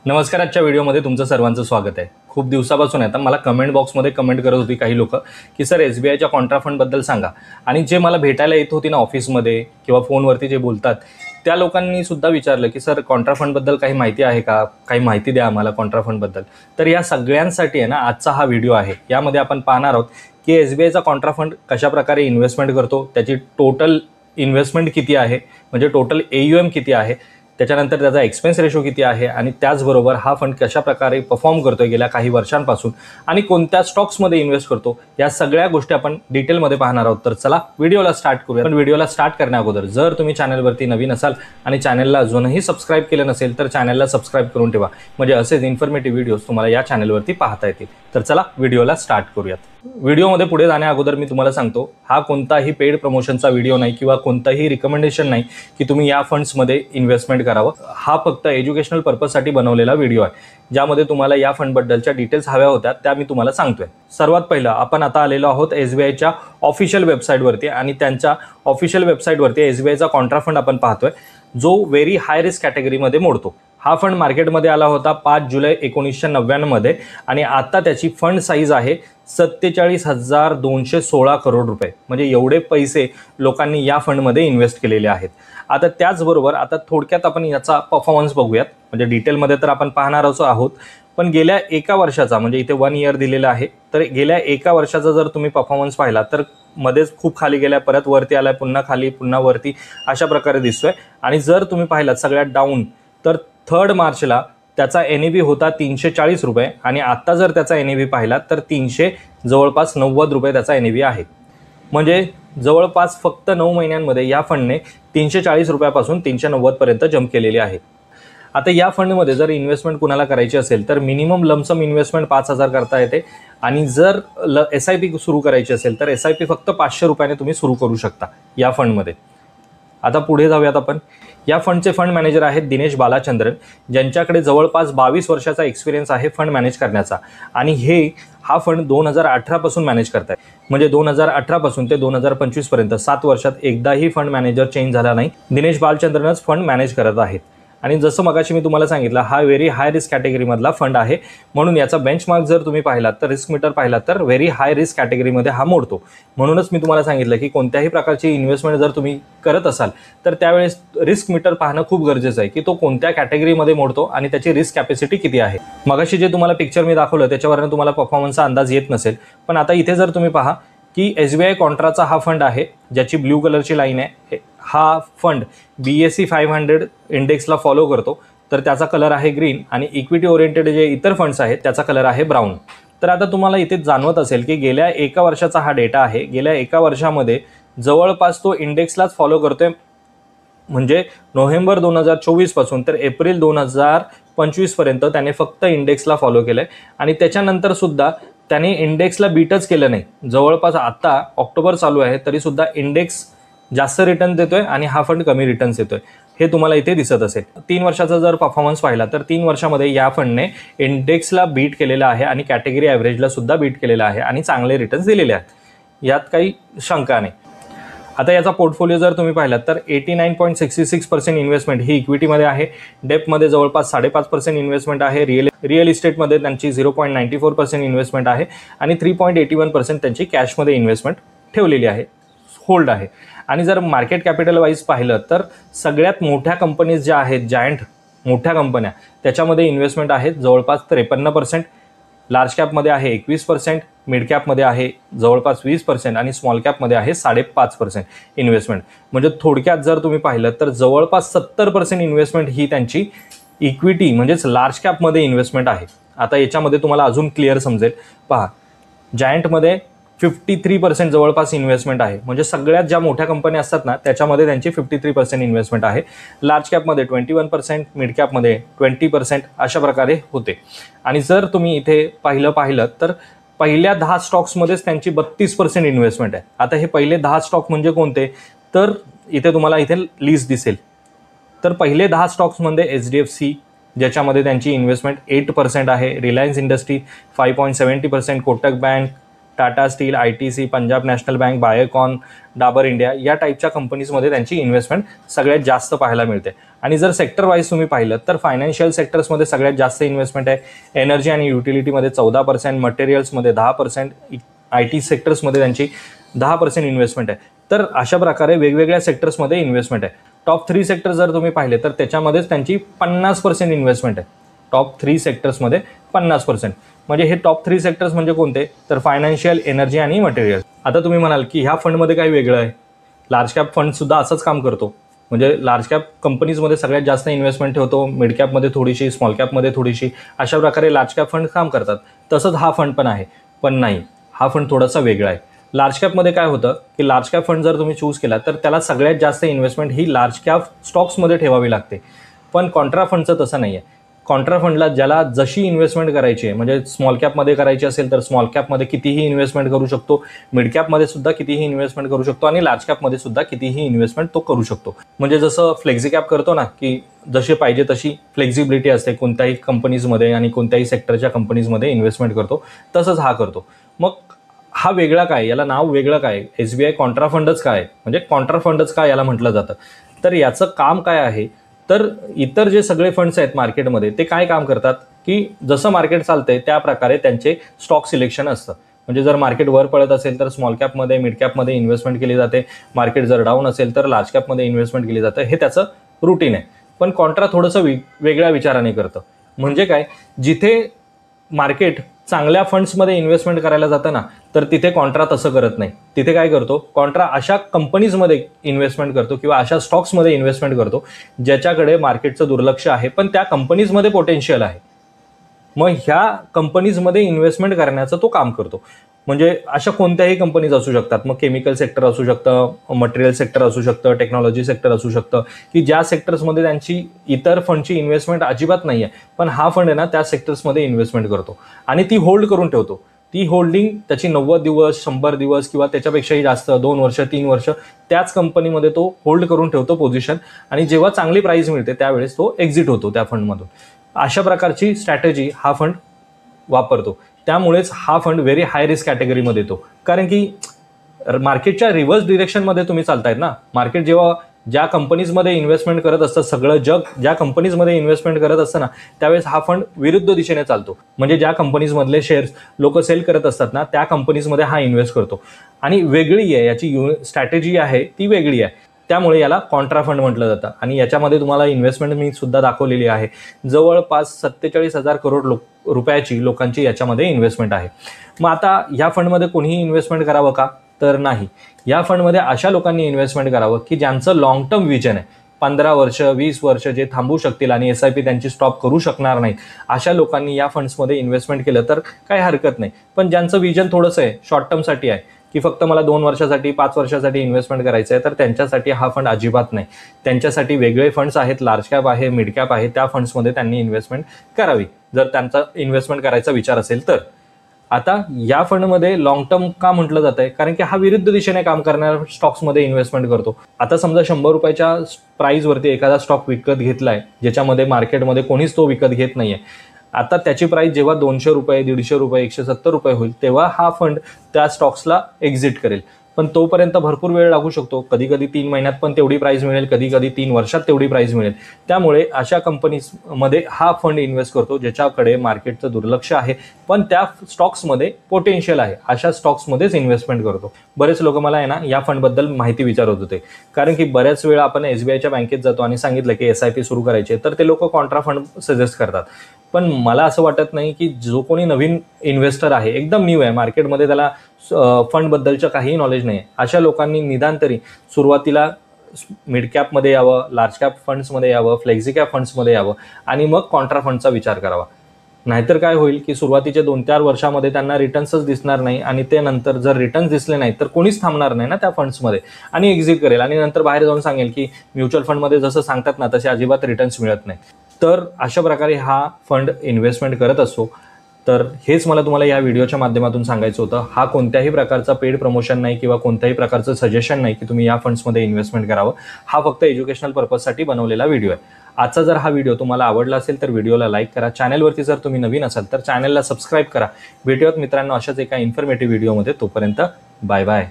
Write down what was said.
नमस्कार. आजच्या व्हिडिओमध्ये तुमचं सर्वांचं स्वागत आहे. खूप दिवसापासून आता मला कमेंट बॉक्समध्ये कमेंट करत होती काही लोक की सर SBIच्या कॉन्ट्रा फंडबद्दल सांगा. आणि जे मला भेटायला येत होती ना ऑफिसमध्ये किंवा फोनवरती जे बोलतात त्या लोकांनी सुद्धा विचारलं की सर कॉन्ट्रा फंडबद्दल काही माहिती आहे का, काही माहिती द्या आम्हाला कॉन्ट्रा फंडबद्दल. तर या सगळ्यांसाठी आहे ना आजचा हा व्हिडिओ आहे. यामध्ये आपण पाहणार आहोत की SBIचा कॉन्ट्रा फंड कशाप्रकारे इन्व्हेस्टमेंट करतो, त्याची टोटल इन्व्हेस्टमेंट किती आहे, म्हणजे टोटल AUM किती आहे, त्याच्यानंतर त्याचा एक्सपेन्स रेशो किती आहे, आणि त्याचबरोबर हा फंड कशा प्रकारे परफॉर्म करतोय गेल्या काही वर्षांपासून आणि कोणत्या स्टॉक्समध्ये इन्व्हेस्ट करतो, या सगळ्या गोष्टी आपण डिटेलमध्ये पाहणार आहोत. तर चला व्हिडिओला स्टार्ट करूया. पण व्हिडिओला स्टार्ट करण्या अगोदर जर तुम्ही चॅनलवरती नवीन असाल आणि चॅनलला अजूनही सबस्क्राईब केलं नसेल तर चॅनलला सबस्क्राईब करून ठेवा, म्हणजे असेच इन्फॉर्मेटिव्ह व्हिडिओज तुम्हाला या चॅनलवरती पाहता येतील. तर चला व्हिडिओला स्टार्ट करूयात. व्हिडिओमध्ये पुढे जाण्या अगोदर मी तुम्हाला सांगतो, हा कोणताही पेड प्रमोशनचा व्हिडिओ नाही किंवा कोणताही रिकमेंडेशन नाही की तुम्ही या फंड्समध्ये इन्व्हेस्टमेंट करावं. हा फक्त एज्युकेशनल पर्पजसाठी बनवलेला व्हिडिओ आहे, ज्यामध्ये तुम्हाला या फंडबद्दलच्या डिटेल्स हव्या होत्या त्या मी तुम्हाला सांगतोय. सर्वात पहिलं आपण आता आलेलो आहोत SBIच्या ऑफिशियल वेबसाईटवरती, आणि त्यांच्या ऑफिशियल वेबसाईटवरती SBIचा कॉन्ट्रा फंड आपण पाहतोय, जो व्हेरी हाय रिस्क कॅटेगरीमध्ये मोडतो. हा फंड मार्केटमध्ये आला होता 5 जुलै 1999 मध्ये, आणि आता त्याची फंड साईज आहे 47,216 करोड रुपये. म्हणजे एवढे पैसे लोकांनी या फंडमध्ये इन्व्हेस्ट केलेले आहेत. आता त्याचबरोबर आता थोडक्यात आपण याचा परफॉर्मन्स बघूयात. म्हणजे डिटेलमध्ये तर आपण पाहणारच आहोत, पण गेल्या एका वर्षाचा, म्हणजे इथे 1 इयर दिलेला आहे, तर गेल्या एका वर्षाचा जर तुम्ही परफॉर्मन्स पाहिला तर मध्येच खूप खाली गेलाय, परत वरती आलाय, पुन्हा खाली, पुन्हा वरती, अशा प्रकारे दिसतोय. आणि जर तुम्ही पाहिलात सगळ्यात डाऊन तर 3 मार्चला त्याचा NAV होता 340 रुपये, आणि आत्ता जर त्याचा NAV पाहिला तर जवळपास 90 रुपये त्याचा NAV आहे. म्हणजे जवळपास फक्त 9 महिन्यांमध्ये या फंडने 340 रुपयापासून 390 पर्यंत जंप केलेली आहे. आता या फंडमध्ये जर इन्व्हेस्टमेंट कुणाला करायची असेल तर मिनिमम लमसम इन्व्हेस्टमेंट 5,000 करता येते, आणि जर SIP सुरू करायची असेल तर SIP फक्त 500 रुपयाने तुम्ही सुरू करू शकता या फंडमध्ये. आता पुढे जाऊयात आपण. या फंडचे फंड मॅनेजर आहेत दिनेश बालाचंद्रन, ज्यांच्याकडे जवळपास 22 वर्षाचा एक्सपिरियन्स आहे फंड मॅनेज करण्याचा, आणि हा फंड 2018 पासून मॅनेज करताय. म्हणजे 2018 पासून ते 2025 पर्यंत 7 वर्षात एकदाही फंड मॅनेजर चेंज झाला नाही. दिनेश बालचंद्रनच फंड मॅनेज करत आहेत. आणि जसं मगाशी मी तुम्हाला सांगितलं, हा व्हेरी हाय रिस्क कॅटेगरीमधला फंड आहे, म्हणून याचा बेंचमार्क जर तुम्ही पाहिलात तर रिस्क मीटर पाहिलात तर व्हेरी हाय रिस्क कॅटेगरीमध्ये हा मोडतो. म्हणूनच मी तुम्हाला सांगितलं की कोणत्याही प्रकारची इन्व्हेस्टमेंट जर तुम्ही करत असाल तर त्यावेळेस रिस्क मीटर पाहणं खूप गरजेचं आहे की तो कोणत्या कॅटेगरीमध्ये मोडतो आणि त्याची रिस्क कॅपॅसिटी किती आहे. मगाशी जे तुम्हाला पिक्चर मी दाखवलं त्याच्यावरनं तुम्हाला परफॉर्मन्सचा अंदाज येत नसेल, पण आता इथे जर तुम्ही पहा की SBI कॉन्ट्राचा हा फंड आहे, ज्याची ब्ल्यू कलरची लाईन आहे. हा फंड BSE 500 इंडेक्सला फॉलो करतो, तर त्याचा कलर आहे ग्रीन, आणि इक्विटी ओरिएंटेड जे इतर फंड्स आहेत त्याचा कलर आहे ब्राऊन. तर आता तुम्हाला इथे जाणवत असेल की गेल्या एका वर्षाचा हा डेटा आहे. गेल्या एका वर्षामध्ये जवळपास तो इंडेक्सलाच फॉलो करतोय. म्हणजे नोव्हेंबर 2024 पासून तर एप्रिल 2025 पर्यंत त्याने फक्त इंडेक्सला फॉलो केलंय, आणि त्याच्यानंतर सुद्धा त्याने इंडेक्सला बीटच केलं नाही. जवळपास आता ऑक्टोबर चालू आहे तरी सुद्धा इंडेक्स जास्त रिटर्न देतोय आणि हा फंड कमी रिटर्न्स देतोय, हे तुम्हाला इथे दिसत असेल. 3 वर्षाचा जर परफॉर्मन्स पाहिला तर 3 वर्षामध्ये या फंडने इंडेक्सला बीट केलेला आहे आणि कॅटेगरी ॲव्हरेजला सुद्धा बीट केलेला आहे, आणि चांगले रिटर्न्स दिलेले आहेत, यात काही शंका नाही. आता याचा पोर्टफोलिओ जर तुम्ही पाहिलात तर 89.66% इन्व्हेस्टमेंट ही इक्विटीमध्ये आहे. डेप्टमध्ये जवळपास 5.5% इन्व्हेस्टमेंट आहे. रिअल इस्टेटमध्ये त्यांची 0.94% इन्व्हेस्टमेंट आहे, आणि 3.81% त्यांची कॅशमध्ये इन्व्हेस्टमेंट ठेवलेली आहे, होल्ड आहे. आणि जर मार्केट कॅपिटल वाईज पाहिलं तर सगळ्यात मोठ्या कंपनीज ज्या आहेत, जायंट मोठ्या कंपन्या, त्याच्यामध्ये इन्व्हेस्टमेंट आहेत जवळपास 53%. लार्ज कॅपमध्ये आहे 21%, मिड कॅपमध्ये आहे जवळपास 20%, आणि स्मॉल कॅपमध्ये आहे 5.5% इन्व्हेस्टमेंट. म्हणजे थोडक्यात जर तुम्ही पाहिलं तर जवळपास 70% इन्व्हेस्टमेंट ही त्यांची इक्विटी म्हणजेच लार्ज कॅपमध्ये इन्व्हेस्टमेंट आहे. आता याच्यामध्ये तुम्हाला अजून क्लिअर समजेल. पहा, जायंटमध्ये 53% जवळपास इन्व्हेस्टमेंट आहे. म्हणजे सगळ्यात ज्या मोठ्या कंपन्या असतात ना त्याच्यामध्ये त्यांची 53% इन्व्हेस्टमेंट आहे. लार्ज कॅपमध्ये 21%, मिड कॅपमध्ये 20%, अशा प्रकारे होते. आणि जर तुम्ही इथे पाहिलं तर पहिल्या 10 स्टॉक्समध्येच त्यांची 32% इन्व्हेस्टमेंट आहे. आता हे पहिले 10 स्टॉक म्हणजे कोणते, तर इथे तुम्हाला इथे लिस्ट दिसेल. तर पहिले 10 स्टॉक्समध्ये HDFC, ज्याच्यामध्ये त्यांची इन्व्हेस्टमेंट 8% आहे. Reliance industry 5.70%, Kotak bank Tata steel, ITC, Punjab national bank, Biocon, Dabur India या टाईपच्या कंपनीजमध्ये त्यांची इन्व्हेस्टमेंट सगळ्यात जास्त पाहायला मिळते. आणि जर सेक्टर वाईज तुम्ही पाहिलं तर फायनान्शियल सेक्टर्समध्ये सगळ्यात जास्त इन्व्हेस्टमेंट आहे. एनर्जी आणि युटिलिटीमध्ये 14%, मटेरियल्समध्ये 10%, IT सेक्टर्समध्ये त्यांची 10% इन्व्हेस्टमेंट आहे. तर अशा प्रकारे वेगवेगळ्या सेक्टर्समध्ये इन्व्हेस्टमेंट आहे. टॉप 3 सेक्टर जर तुम्ही पाहिले तर त्याच्यामध्येच त्यांची 50% इन्व्हेस्टमेंट आहे. टॉप 3 सेक्टर्समध्ये 50%. म्हणजे हे टॉप 3 सेक्टर्स म्हणजे कोणते, तर फायनान्शियल, एनर्जी आणि मटेरियल. आता तुम्ही म्हणाल की ह्या फंडमध्ये काय वेगळं आहे. लार्ज कॅप फंडसुद्धा असंच काम करतो. म्हणजे लार्ज कॅप कंपनीजमध्ये सगळ्यात जास्त इन्व्हेस्टमेंट ठेवतो, मिड कॅपमध्ये थोडीशी, स्मॉल कॅपमध्ये थोडीशी, अशा प्रकारे लार्ज कॅप फंड काम करतात. तसंच हा फंड पण आहे. पण नाही, हा फंड थोडासा वेगळा आहे. लार्ज कॅपमध्ये काय होतं की लार्ज कॅप फंड जर तुम्ही चूज केला तर त्याला सगळ्यात जास्त इन्व्हेस्टमेंट ही लार्ज कॅप स्टॉक्समध्ये ठेवावी लागते. पण कॉन्ट्रा फंडचं तसं नाही आहे. कॉन्ट्रा फंडला ज्याला जशी इन्व्हेस्टमेंट करायची आहे, म्हणजे स्मॉल कॅपमध्ये करायची असेल तर स्मॉल कॅपमध्ये कितीही इन्व्हेस्टमेंट करू शकतो, मिड कॅपमध्ये सुद्धा कितीही इन्व्हेस्टमेंट करू शकतो आणि लार्ज कॅपमध्ये सुद्धा कितीही इन्व्हेस्टमेंट तो करू शकतो. म्हणजे जसं फ्लेक्झी कॅप करतो ना, की जशी पाहिजे तशी फ्लेक्झिबिलिटी असते कोणत्याही कंपनीजमध्ये आणि कोणत्याही सेक्टरच्या कंपनीजमध्ये इन्व्हेस्टमेंट करतो, तसंच हा करतो. मग हा वेगळा काय, याला नाव वेगळं काय, SBI कॉन्ट्रा फंडच काय, म्हणजे कॉन्ट्रा फंडच काय याला म्हटलं जातं. तर याचं काम काय आहे, तर इतर जे सगळे फंड्स आहेत मार्केटमध्ये ते काय काम करतात की जसं मार्केट चालतंय त्या प्रकारे त्यांचे स्टॉक सिलेक्शन असतं. म्हणजे जर मार्केट वर पळत असेल तर स्मॉल कॅपमध्ये, मिड कॅपमध्ये इन्व्हेस्टमेंट केली जाते. मार्केट जर डाऊन असेल तर लार्ज कॅपमध्ये इन्व्हेस्टमेंट केली जाते. हे त्याचं रुटीन आहे. पण कॉन्ट्रा थोडंसं वेगळ्या विचाराने करतं. म्हणजे काय, जिथे मार्केट चांगल्या फंड्समध्ये इन्व्हेस्टमेंट करायला जातं ना, तर तिथे कॉन्ट्रा तसं करत नाही. तिथे काय करतो, कॉन्ट्रा अशा कंपनीजमध्ये इन्व्हेस्टमेंट करतो किंवा अशा स्टॉक्समध्ये इन्व्हेस्टमेंट करतो ज्याच्याकडे मार्केटचं दुर्लक्ष आहे पण त्या कंपनीजमध्ये पोटेन्शियल आहे. मग ह्या कंपनीजमध्ये इन्व्हेस्टमेंट करण्याचं तो काम करतो. म्हणजे अशा कोणत्याही कंपनीज असू शकतात. मग केमिकल सेक्टर असू शकतं, मटेरियल सेक्टर असू शकतं, टेक्नॉलॉजी सेक्टर असू शकतं, की ज्या सेक्टर्समध्ये त्यांची इतर फंडची इन्व्हेस्टमेंट अजिबात नाही आहे. पण हा फंड आहे ना त्या सेक्टर्समध्ये इन्व्हेस्टमेंट करतो आणि ती होल्ड करून ठेवतो. ती होल्डिंग त्याची 90 दिवस, 100 दिवस किंवा त्याच्यापेक्षाही जास्त, 2 वर्ष, 3 वर्ष त्याच कंपनीमध्ये तो होल्ड करून ठेवतो पोझिशन. आणि जेव्हा चांगली प्राईस मिळते त्यावेळेस तो एक्झिट होतो त्या फंडमधून. अशा प्रकारची स्ट्रॅटेजी हा फंड वापरतो. त्यामुळेच हा फंड व्हेरी हाय रिस्क कॅटेगरीमध्ये येतो. कारण की मार्केटच्या रिव्हर्स डिरेक्शनमध्ये तुम्ही चालतायत ना. मार्केट जेव्हा ज्या कंपनीजमध्ये इन्व्हेस्टमेंट करत असतं, सगळं जग ज्या कंपनीजमध्ये इन्व्हेस्टमेंट करत असतं ना, त्यावेळेस हा फंड विरुद्ध दिशेने चालतो. म्हणजे ज्या कंपनीजमधले शेअर्स लोक सेल करत असतात ना, त्या कंपनीजमध्ये हा इन्व्हेस्ट करतो. आणि वेगळी आहे याची स्ट्रॅटेजी आहे, ती वेगळी आहे. त्यामुळे याला कॉन्ट्रा फंड म्हटलं जातं. आणि याच्यामध्ये तुम्हाला इन्व्हेस्टमेंट मी सुद्धा दाखवलेली आहे. जवळपास 47,000 करोड रुपयाची लोकांची याच्यामध्ये इन्व्हेस्टमेंट आहे. मग आता या फंडमध्ये कोणीही इन्व्हेस्टमेंट करावं का, तर नाही. या फंडमध्ये अशा लोकांनी इन्व्हेस्टमेंट करावं की ज्यांचं लॉंग टर्म विजन आहे. 15 वर्ष, 20 वर्ष जे थांबू शकतील आणि SIP त्यांची स्टॉप करू शकणार नाहीत, अशा लोकांनी या फंड्समध्ये इन्व्हेस्टमेंट केलं तर काही हरकत नाही. पण ज्यांचं विजन थोडंसं आहे, शॉर्ट टर्मसाठी आहे, की फक्त मला 2 वर्षासाठी, 5 वर्षासाठी इन्व्हेस्टमेंट करायचं आहे, तर त्यांच्यासाठी हा फंड अजिबात नाही. त्यांच्यासाठी वेगळे फंड्स आहेत, लार्ज कॅप आहे, मिड कॅप आहे, त्या फंड्समध्ये त्यांनी इन्व्हेस्टमेंट करावी जर त्यांचा इन्व्हेस्टमेंट करायचा विचार असेल तर. आता या फंडमध्ये लॉंग टर्म का म्हटलं जात आहे, कारण की हा विरुद्ध दिशेने काम करणाऱ्या स्टॉक्समध्ये इन्व्हेस्टमेंट करतो. आता समजा 100 रुपयाच्या प्राईजवरती एखादा स्टॉक विकत घेतलाय, ज्याच्यामध्ये मार्केटमध्ये कोणीच तो विकत घेत नाहीये. आता त्याची प्राईस जेव्हा 200 रुपये, 150 रुपये, 170 रुपये होईल, तेव्हा हा फंड त्या स्टॉक्सला एक्झिट करेल. पण तोपर्यंत भरपूर वेळ लागू शकतो. कधी कधी 3 महिन्यात पण तेवढी प्राईस मिळेल, कधी कधी 3 वर्षात तेवढी प्राईस मिळेल. त्यामुळे अशा कंपनीजमध्ये हा फंड इन्व्हेस्ट करतो ज्याच्याकडे मार्केटचं दुर्लक्ष आहे पण त्या स्टॉक्समध्ये पोटेन्शियल आहे, अशा स्टॉक्समध्येच इन्व्हेस्टमेंट करतो. बरेच लोक मला आहे ना या फंडबद्दल माहिती विचारत होते, कारण की बऱ्याच वेळा आपण SBIच्या बँकेत जातो आणि सांगितलं की SIP सुरू करायचे, तर ते लोक कॉन्ट्रा फंड सजेस्ट करतात. पण मला असं वाटत नाही की जो कोणी नवीन इन्व्हेस्टर आहे, एकदम न्यू आहे मार्केटमध्ये, त्याला फंडबद्दलचं काही नॉलेज नाही आहे, अशा लोकांनी निदान तरी सुरुवातीला मिड कॅपमध्ये यावं, लार्ज कॅप फंड्समध्ये यावं, फ्लेक्झी कॅप फंड्समध्ये यावं आणि मग कॉन्ट्रा फंडचा विचार करावा. नाहीतर काय होईल की सुरुवातीचे 2-4 वर्षामध्ये त्यांना रिटर्न्सच दिसणार नाही आणि ते नंतर जर रिटर्न्स दिसले नाही तर कोणीच थांबणार नाही ना त्या फंड्समध्ये आणि एक्झिट करेल आणि नंतर बाहेर जाऊन सांगेल की म्युच्युअल फंडमध्ये जसं सांगतात ना तसे अजिबात रिटर्न्स मिळत नाही. तर अशा प्रकारे हा फंड इन्व्हेस्टमेंट करत असतो. तर हेच मला तुम्हाला या व्हिडिओच्या माध्यमातून सांगायचं होतं. हा कोणत्याही प्रकारचा पेड प्रमोशन नाही किंवा कोणत्याही प्रकारचं सजेशन नाही की तुम्ही या फंड्समध्ये इन्व्हेस्टमेंट करावं. हा फक्त एज्युकेशनल पर्पजसाठी बनवलेला व्हिडिओ आहे. आजचा जर हा व्हिडिओ तुम्हाला आवडला असेल तर व्हिडिओला लाईक करा. चॅनलवरती जर तुम्ही नवीन असाल तर चॅनलला सबस्क्राईब करा. भेटूयात मित्रांनो अशाच एका इन्फॉर्मेटिव्ह व्हिडिओमध्ये. तोपर्यंत बाय बाय.